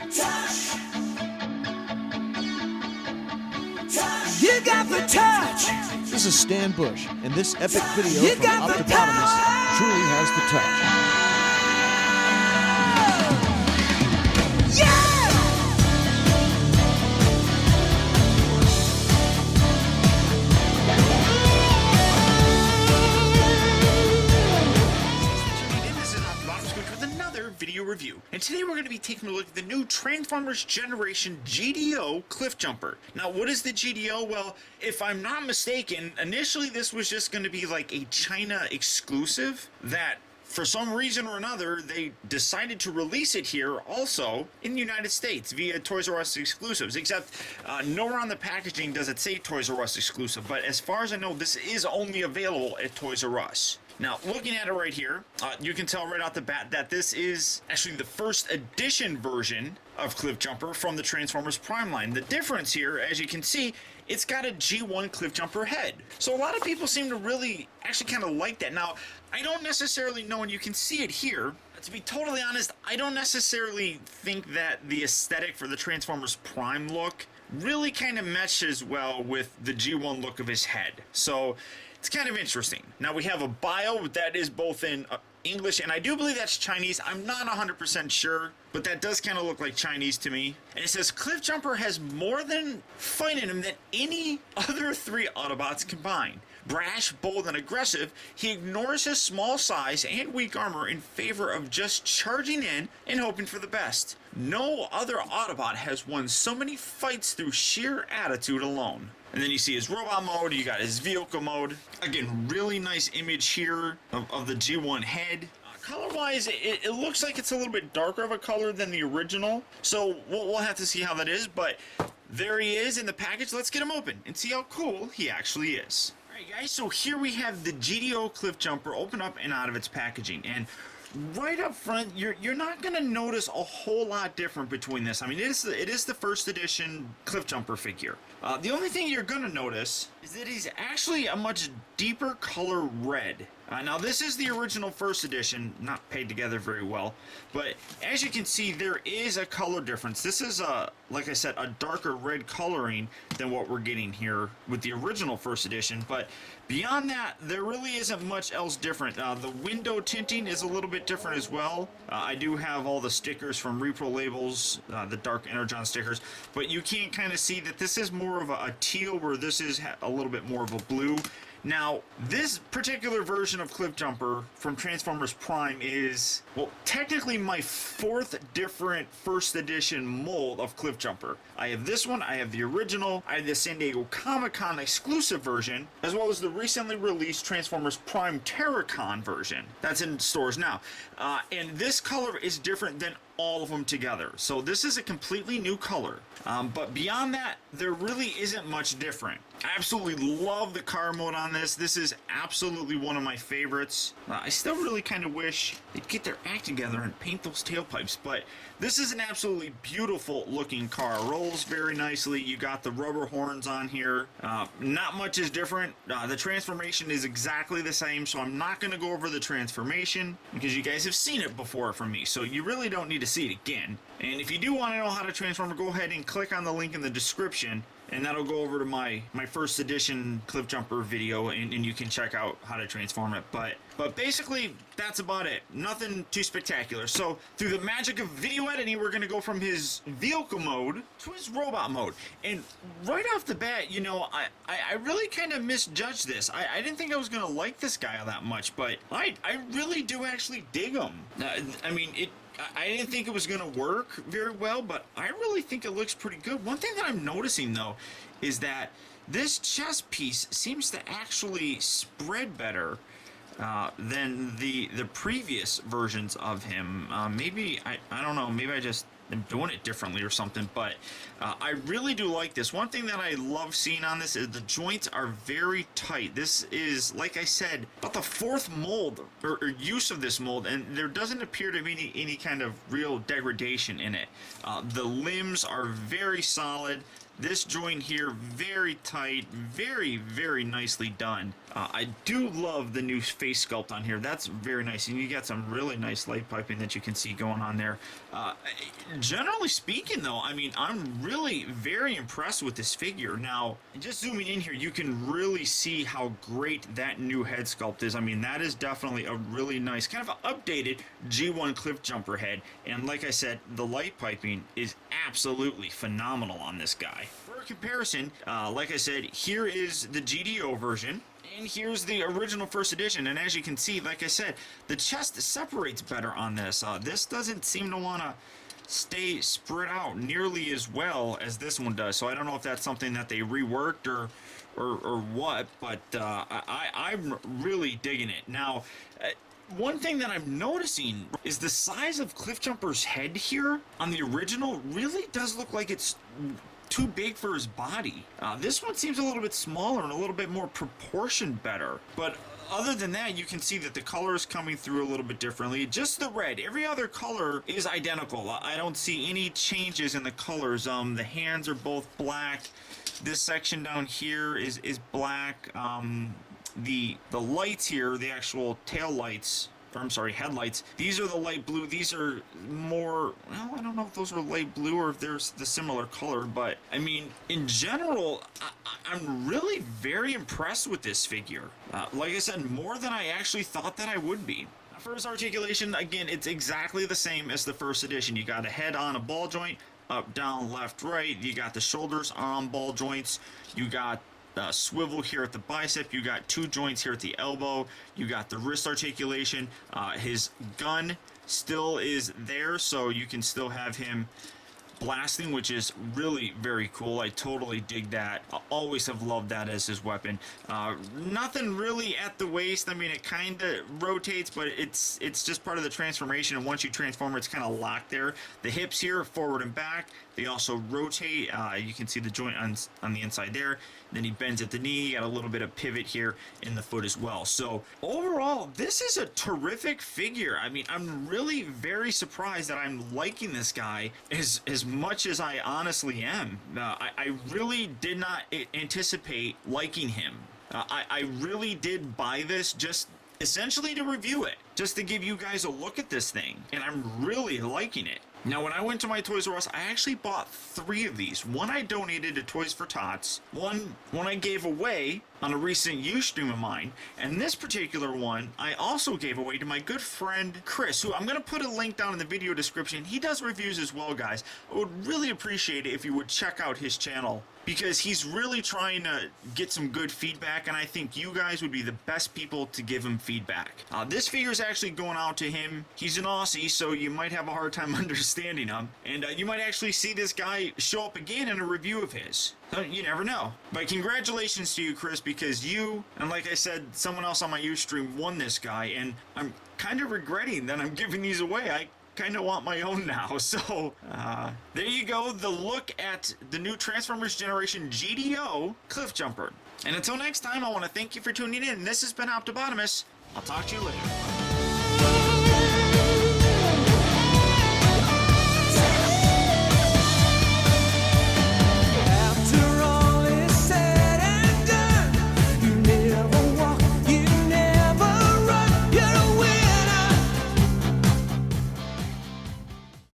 You got the touch. This is Stan Bush, and this epic video from Optibotimus truly has the touch. Video review, and today we're going to be taking a look at the new Transformers Generation GDO Cliffjumper. Now, what is the GDO? Well, if I'm not mistaken, initially this was just going to be like a China exclusive that for some reason or another they decided to release it here also in the United States via Toys R Us exclusives, except nowhere on the packaging does it say Toys R Us exclusive, but as far as I know, this is only available at Toys R Us. Now, looking at it right here, you can tell right off the bat that this is actually the first edition version of Cliffjumper from the Transformers Prime line. The difference here, as you can see, it's got a G1 Cliffjumper head. So a lot of people seem to really actually kind of like that. Now, I don't necessarily know, and you can see it here, to be totally honest, I don't necessarily think that the aesthetic for the Transformers Prime look really kind of meshes well with the G1 look of his head. So it's kind of interesting. Now we have a bio that is both in English, and I do believe that's Chinese. I'm not 100% sure, but that does kind of look like Chinese to me. And it says, Cliffjumper has more than fight in him than any other three Autobots combined. Brash, bold, and aggressive, he ignores his small size and weak armor in favor of just charging in and hoping for the best. No other Autobot has won so many fights through sheer attitude alone. And then you see his robot mode, you got his vehicle mode. Again, really nice image here of the G1 head. Color-wise, it looks like it's a little bit darker of a color than the original. So we'll have to see how that is, but there he is in the package. Let's get him open and see how cool he actually is. Alright guys, so here we have the GDO Cliffjumper open up and out of its packaging. And right up front, you're not going to notice a whole lot different between this. I mean, it is the first edition Cliffjumper figure. The only thing you're going to notice is that he's actually a much deeper color red. Now, this is the original first edition, not paid together very well, but as you can see, there is a color difference. This is, like I said, a darker red coloring than what we're getting here with the original first edition, but beyond that, there really isn't much else different. The window tinting is a little bit different as well. I do have all the stickers from Repro Labels, the Dark Energon stickers, but you can kind of see that this is more of a teal, where this is a little bit more of a blue. Now, this particular version of Cliffjumper from Transformers Prime is, well, technically my fourth different first edition mold of Cliffjumper. I have this one, I have the original, I have the San Diego Comic-Con exclusive version, as well as the recently released Transformers Prime Terracon version. That's in stores now. And this color is different than all of them together. So this is a completely new color. But beyond that, there really isn't much different. I absolutely love the car mode on this. This is absolutely one of my favorites. I still really kind of wish they'd get their act together and paint those tailpipes, but this is an absolutely beautiful looking car. Rolls very nicely. You got the rubber horns on here. Not much is different. The transformation is exactly the same, so I'm not going to go over the transformation because you guys have seen it before from me, so you really don't need to see it again. And if you do want to know how to transform, go ahead and click on the link in the description, and that'll go over to my first edition Cliffjumper video, and you can check out how to transform it. But basically, that's about it. Nothing too spectacular. So through the magic of video editing, we're going to go from his vehicle mode to his robot mode. And right off the bat, you know, I really kind of misjudged this. I didn't think I was going to like this guy all that much, but I really do actually dig him. I mean, I didn't think it was going to work very well, but I really think it looks pretty good. One thing that I'm noticing, though, is that this chest piece seems to actually spread better than the previous versions of him. Maybe, I don't know, maybe I just am doing it differently or something, but I really do like this. One thing that I love seeing on this is the joints are very tight. This is, like I said, about the fourth mold or use of this mold, and there doesn't appear to be any kind of real degradation in it. The limbs are very solid. This joint here, very tight, very nicely done. I do love the new face sculpt on here. That's very nice, and you got some really nice light piping that you can see going on there. Generally speaking, though, I mean, I'm really very impressed with this figure. Now, just zooming in here, you can really see how great that new head sculpt is. I mean, that is definitely a really nice, kind of an updated G1 Cliffjumper head, and like I said, the light piping is absolutely phenomenal on this guy. For comparison, like I said, here is the GDO version. And here's the original first edition, and as you can see, like I said, the chest separates better on this. This doesn't seem to want to stay spread out nearly as well as this one does, so I don't know if that's something that they reworked or what, but I'm really digging it. Now, one thing that I'm noticing is the size of Cliffjumper's head here on the original really does look like it's too big for his body. This one seems a little bit smaller and a little bit more proportioned better. But other than that, you can see that the color is coming through a little bit differently. Just the red. Every other color is identical. I don't see any changes in the colors. The hands are both black. This section down here is black. The lights here, the actual tail lights, or I'm sorry, headlights, these are the light blue. These are more, well, I don't know if those are light blue or if there's the similar color, but I mean, in general, I'm really very impressed with this figure. Like I said, more than I actually thought that I would be. For his articulation, again, it's exactly the same as the first edition. You got a head on a ball joint, up, down, left, right. You got the shoulders on ball joints. You got swivel here at the bicep. You got two joints here at the elbow. You got the wrist articulation. His gun still is there, so you can still have him blasting, which is really very cool. I totally dig that. I always have loved that as his weapon. Nothing really at the waist. I mean, it kind of rotates, but it's just part of the transformation, and once you transform it's kind of locked there. The hips here, forward and back, they also rotate. You can see the joint on the inside there. Then he bends at the knee. You got a little bit of pivot here in the foot as well. So overall, this is a terrific figure. I mean, I'm really very surprised that I'm liking this guy as much as I honestly am. I really did not anticipate liking him. I really did buy this just essentially to review it, just to give you guys a look at this thing, and I'm really liking it. Now, when I went to my Toys R Us, I actually bought 3 of these. One I donated to Toys for Tots, one I gave away on a recent Ustream of mine, and this particular one I also gave away to my good friend Chris, who I'm going to put a link down in the video description. He does reviews as well, guys. I would really appreciate it if you would check out his channel, because he's really trying to get some good feedback, and I think you guys would be the best people to give him feedback. This figure is actually going out to him. He's an Aussie, so you might have a hard time understanding him, and you might actually see this guy show up again in a review of his. You never know. But congratulations to you, Chris, because you, and like I said, someone else on my Ustream won this guy, and I'm kind of regretting that I'm giving these away. I kind of want my own now. So there you go, the look at the new Transformers Generation GDO Cliffjumper. And until next time, I want to thank you for tuning in. This has been Optibotimus. I'll talk to you later.